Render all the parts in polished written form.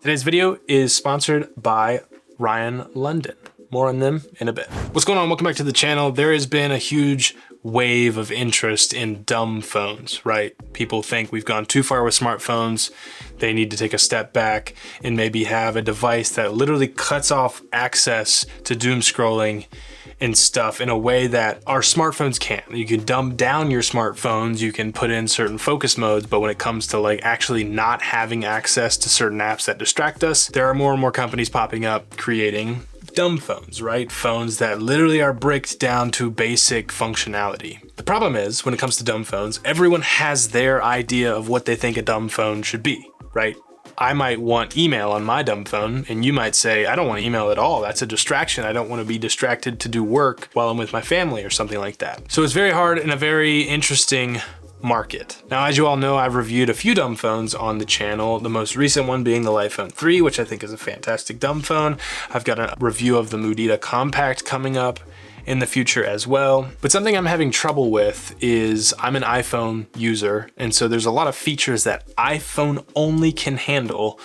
Today's video is sponsored by Ryan London. More on them in a bit. What's going on? Welcome back to the channel. There has been a huge wave of interest in dumb phones, right? People think we've gone too far with smartphones. They need to take a step back and maybe have a device that literally cuts off access to doom scrolling and stuff in a way that our smartphones can't. You can dumb down your smartphones, you can put in certain focus modes, but when it comes to like actually not having access to certain apps that distract us, there are more and more companies popping up creating dumb phones, right? Phones that literally are bricked down to basic functionality. The problem is, when it comes to dumb phones, everyone has their idea of what they think a dumb phone should be, right? I might want email on my dumb phone, and you might say, I don't want email at all. That's a distraction. I don't want to be distracted to do work while I'm with my family or something like that. So it's very hard and a very interesting market. Now, as you all know, I've reviewed a few dumb phones on the channel, the most recent one being the iPhone 3, which I think is a fantastic dumb phone. I've got a review of the Mudita Compact coming up in the future as well. But something I'm having trouble with is I'm an iPhone user, and so there's a lot of features that iPhone only can handle,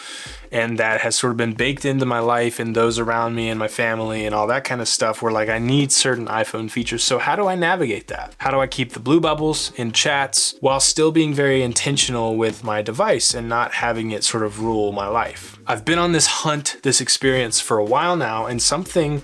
and that has sort of been baked into my life and those around me and my family and all that kind of stuff where like I need certain iPhone features. So how do I navigate that? How do I keep the blue bubbles in chats while still being very intentional with my device and not having it sort of rule my life? I've been on this hunt, this experience for a while now, and something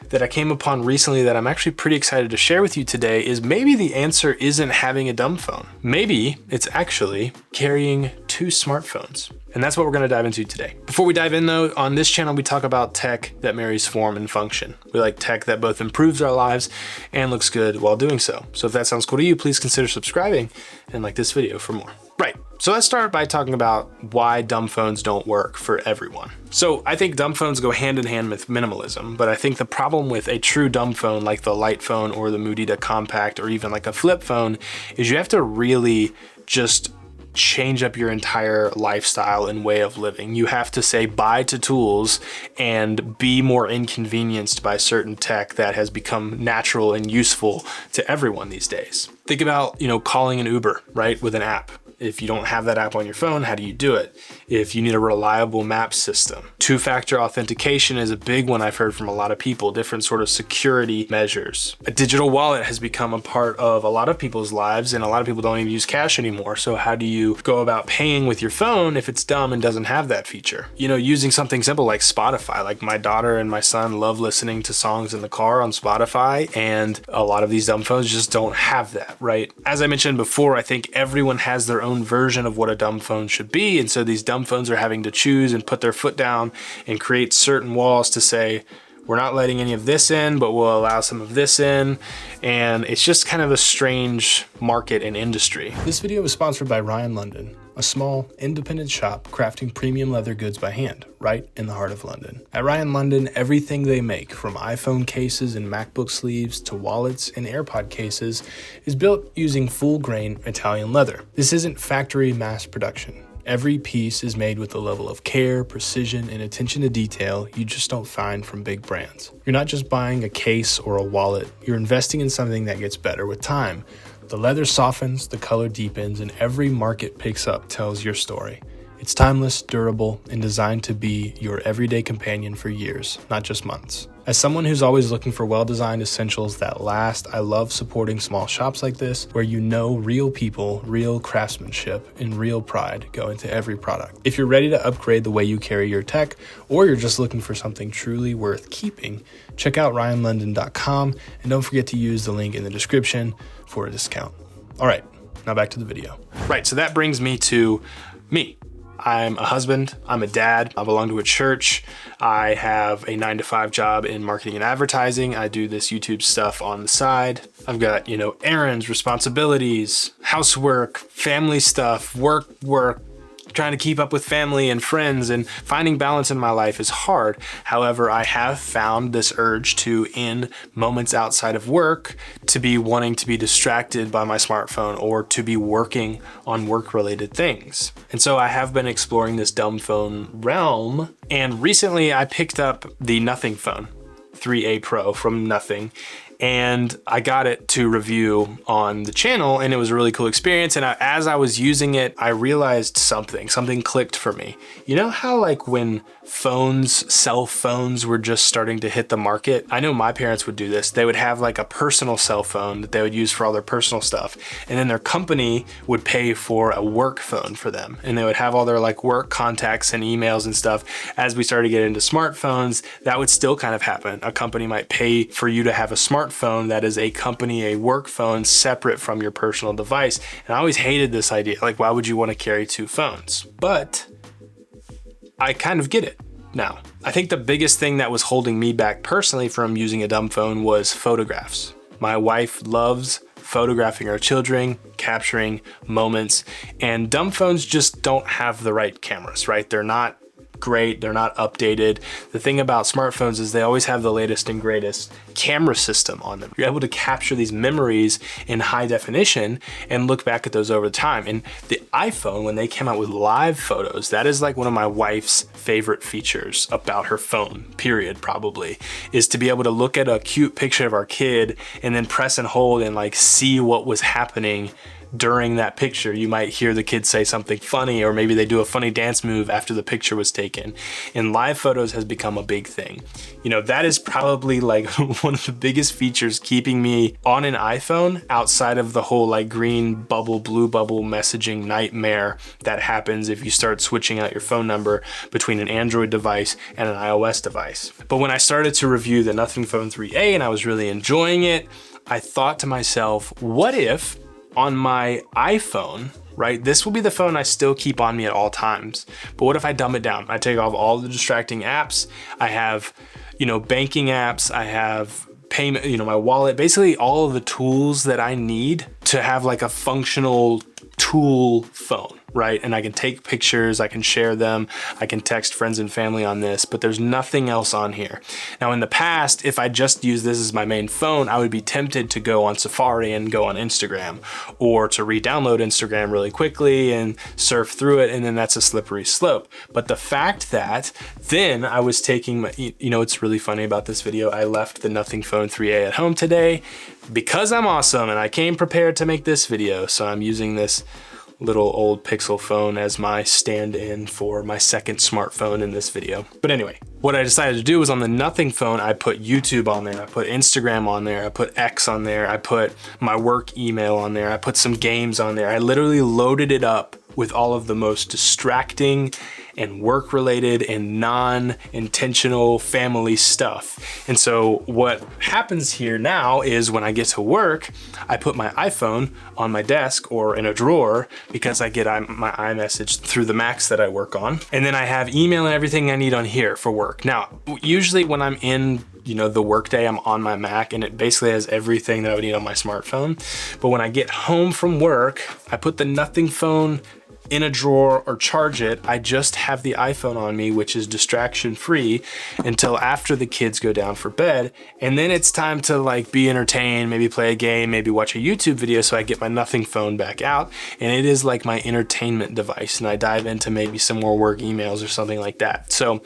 that I came upon recently that I'm actually pretty excited to share with you today is maybe the answer isn't having a dumb phone. Maybe it's actually carrying two smartphones. And that's what we're gonna dive into today. Before we dive in though, on this channel, we talk about tech that marries form and function. We like tech that both improves our lives and looks good while doing so. So if that sounds cool to you, please consider subscribing and like this video for more. Right, so let's start by talking about why dumb phones don't work for everyone. So I think dumb phones go hand in hand with minimalism, but I think the problem with a true dumb phone like the Lite phone or the Mudita Compact or even like a flip phone is you have to really just change up your entire lifestyle and way of living. You have to say bye to tools and be more inconvenienced by certain tech that has become natural and useful to everyone these days. Think about, calling an Uber, right, with an app. If you don't have that app on your phone, how do you do it? If you need a reliable map system. Two-factor authentication is a big one I've heard from a lot of people, different sort of security measures. A digital wallet has become a part of a lot of people's lives, and a lot of people don't even use cash anymore. So how do you go about paying with your phone if it's dumb and doesn't have that feature? Using something simple like Spotify. Like my daughter and my son love listening to songs in the car on Spotify, and a lot of these dumb phones just don't have that, right? As I mentioned before, I think everyone has their own version of what a dumb phone should be, and so these dumb phones are having to choose and put their foot down and create certain walls to say, we're not letting any of this in, but we'll allow some of this in. And it's just kind of a strange market and industry. This video is sponsored by Ryan London, a small independent shop crafting premium leather goods by hand, right in the heart of London. At Ryan London, everything they make, from iPhone cases and MacBook sleeves to wallets and AirPod cases, is built using full-grain Italian leather. This isn't factory mass production. Every piece is made with a level of care, precision, and attention to detail you just don't find from big brands. You're not just buying a case or a wallet, you're investing in something that gets better with time. The leather softens, the color deepens, and every mark it picks up tells your story. It's timeless, durable, and designed to be your everyday companion for years, not just months. As someone who's always looking for well-designed essentials that last, I love supporting small shops like this, where real people, real craftsmanship, and real pride go into every product. If you're ready to upgrade the way you carry your tech, or you're just looking for something truly worth keeping, check out ryanlondon.com, and don't forget to use the link in the description for a discount. All right, now back to the video. Right, so that brings me to me. I'm a husband, I'm a dad, I belong to a church, I have a 9-to-5 job in marketing and advertising, I do this YouTube stuff on the side. I've got, errands, responsibilities, housework, family stuff, work, trying to keep up with family and friends, and finding balance in my life is hard. However, I have found this urge to, in moments outside of work, to be wanting to be distracted by my smartphone or to be working on work-related things. And so I have been exploring this dumb phone realm, and recently I picked up the Nothing phone, 3A Pro from Nothing. and I got it to review on the channel, and it was a really cool experience. And as I was using it, I realized something clicked for me. You know how like when cell phones were just starting to hit the market? I know my parents would do this. They would have like a personal cell phone that they would use for all their personal stuff. And then their company would pay for a work phone for them. And they would have all their like work contacts and emails and stuff. As we started to get into smartphones, that would still kind of happen. A company might pay for you to have a smartphone that is a work phone separate from your personal device. And I always hated this idea. Like, why would you want to carry two phones? But I kind of get it now. I think the biggest thing that was holding me back personally from using a dumb phone was photographs. My wife loves photographing our children, capturing moments, and dumb phones just don't have the right cameras, right? They're not great, they're not updated. The thing about smartphones is they always have the latest and greatest camera system on them. You're able to capture these memories in high definition and look back at those over time. And the iPhone, when they came out with live photos, that is like one of my wife's favorite features about her phone, period, probably, is to be able to look at a cute picture of our kid and then press and hold and like see what was happening during that picture. You might hear the kids say something funny, or maybe they do a funny dance move after the picture was taken. And live photos has become a big thing. You know, that is probably like one of the biggest features keeping me on an iPhone outside of the whole like green bubble, blue bubble messaging nightmare that happens if you start switching out your phone number between an Android device and an iOS device. But when I started to review the Nothing Phone 3A and I was really enjoying it, I thought to myself, what if on my iPhone, right? This will be the phone I still keep on me at all times. But what if I dumb it down? I take off all the distracting apps. I have, banking apps. I have payment, my wallet, basically all of the tools that I need to have like a functional tool phone, right? And I can take pictures, I can share them, I can text friends and family on this, but there's nothing else on here. Now in the past, if I just use this as my main phone, I would be tempted to go on Safari and go on Instagram, or to re-download Instagram really quickly and surf through it, and then that's a slippery slope. But the fact that then I was taking my, it's really funny about this video, I left the Nothing Phone 3A at home today because I'm awesome and I came prepared to make this video. So I'm using this little old Pixel phone as my stand-in for my second smartphone in this video. But anyway, what I decided to do was on the Nothing Phone, I put YouTube on there, I put Instagram on there, I put X on there, I put my work email on there, I put some games on there. I literally loaded it up with all of the most distracting and work-related and non-intentional family stuff. And so what happens here now is when I get to work, I put my iPhone on my desk or in a drawer because I get my iMessage through the Macs that I work on. And then I have email and everything I need on here for work. Now, usually when I'm in the workday, I'm on my Mac and it basically has everything that I would need on my smartphone. But when I get home from work, I put the Nothing Phone in a drawer or charge it. I just have the iPhone on me, which is distraction free until after the kids go down for bed. And then it's time to like be entertained, maybe play a game, maybe watch a YouTube video. So I get my Nothing Phone back out and it is like my entertainment device. And I dive into maybe some more work emails or something like that. So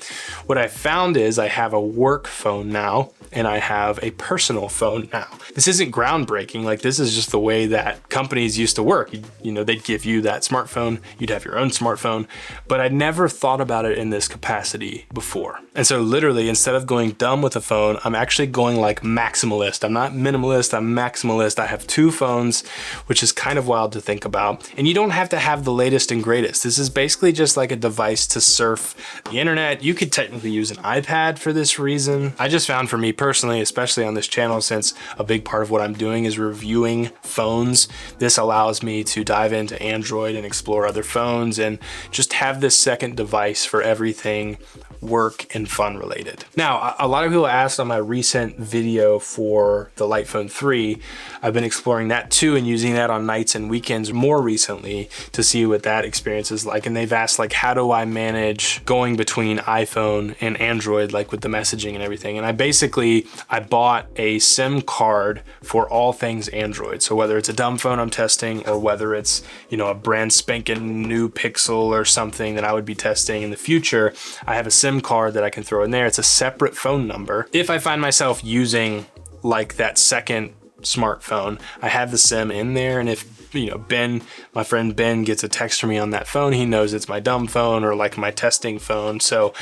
what I found is I have a work phone now and I have a personal phone now. This isn't groundbreaking. Like this is just the way that companies used to work. They'd give you that smartphone, you'd have your own smartphone, but I'd never thought about it in this capacity before. And so literally, instead of going dumb with a phone, I'm actually going like maximalist. I'm not minimalist, I'm maximalist. I have two phones, which is kind of wild to think about. And you don't have to have the latest and greatest. This is basically just like a device to surf the internet. You could technically use an iPad for this reason. I just found for me personally, especially on this channel, since a big part of what I'm doing is reviewing phones, this allows me to dive into Android and explore other phones and just have this second device for everything work and fun related. Now, a lot of people asked on my recent video for the Light Phone 3, I've been exploring that too and using that on nights and weekends more recently to see what that experience is like. And they've asked like, how do I manage going between iPhone and Android, like with the messaging and everything? And I bought a SIM card for all things Android. So whether it's a dumb phone I'm testing or whether it's, a brand spanking new Pixel or something that I would be testing in the future, I have a SIM card that I can throw in there. It's a separate phone number. If I find myself using like that second smartphone. I have the SIM in there, and if Ben, my friend Ben, gets a text from me on that phone, he knows it's my dumb phone or like my testing phone. So,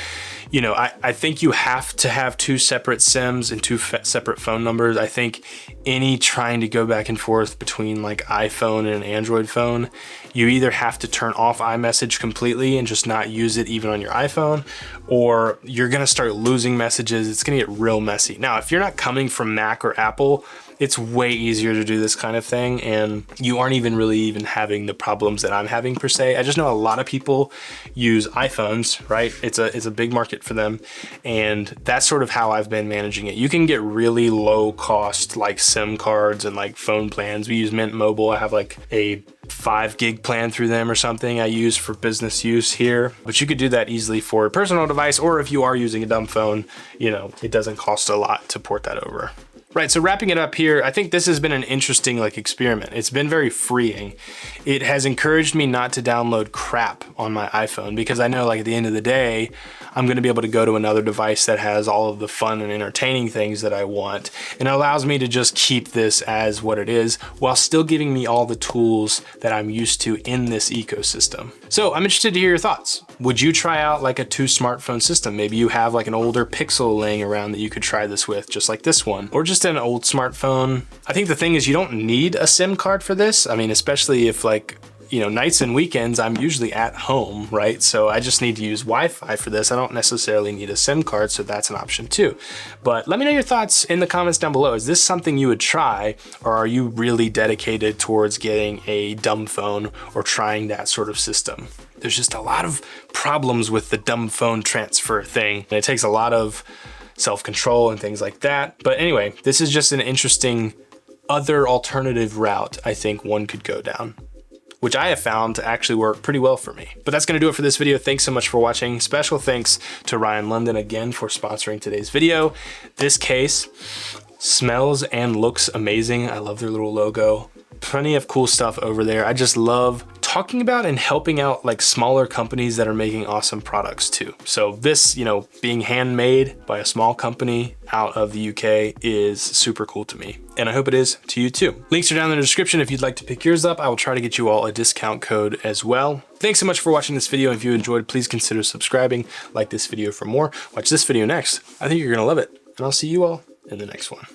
I think you have to have two separate SIMs and two separate phone numbers. I think any trying to go back and forth between like iPhone and an Android phone, you either have to turn off iMessage completely and just not use it even on your iPhone, or you're gonna start losing messages. It's gonna get real messy. Now, if you're not coming from Mac or Apple, it's way easier to do this kind of thing, and you aren't even really having the problems that I'm having per se. I just know a lot of people use iPhones, right? It's a big market for them, and that's sort of how I've been managing it. You can get really low cost like SIM cards and like phone plans. We use Mint Mobile. I have like a 5 gig plan through them or something I use for business use here, but you could do that easily for a personal device, or if you are using a dumb phone, it doesn't cost a lot to port that over. Right, so wrapping it up here, I think this has been an interesting experiment. It's been very freeing. It has encouraged me not to download crap on my iPhone, because I know at the end of the day, I'm gonna be able to go to another device that has all of the fun and entertaining things that I want. And it allows me to just keep this as what it is, while still giving me all the tools that I'm used to in this ecosystem. So I'm interested to hear your thoughts. Would you try out a 2 smartphone system? Maybe you have an older Pixel laying around that you could try this with, just like this one, or just an old smartphone. I think the thing is, you don't need a SIM card for this. I mean, especially if nights and weekends, I'm usually at home, right? So I just need to use Wi-Fi for this. I don't necessarily need a SIM card, so that's an option too. But let me know your thoughts in the comments down below. Is this something you would try, or are you really dedicated towards getting a dumb phone or trying that sort of system? There's just a lot of problems with the dumb phone transfer thing, and it takes a lot of self-control and things like that. But anyway, this is just an interesting other alternative route I think one could go down, which I have found to actually work pretty well for me. But that's gonna do it for this video. Thanks so much for watching. Special thanks to Ryan London again for sponsoring today's video. This case smells and looks amazing. I love their little logo. Plenty of cool stuff over there. I just love talking about and helping out smaller companies that are making awesome products too. So this, being handmade by a small company out of the UK is super cool to me. And I hope it is to you too. Links are down in the description if you'd like to pick yours up. I will try to get you all a discount code as well. Thanks so much for watching this video. If you enjoyed, please consider subscribing, like this video for more. Watch this video next. I think you're gonna love it. And I'll see you all in the next one.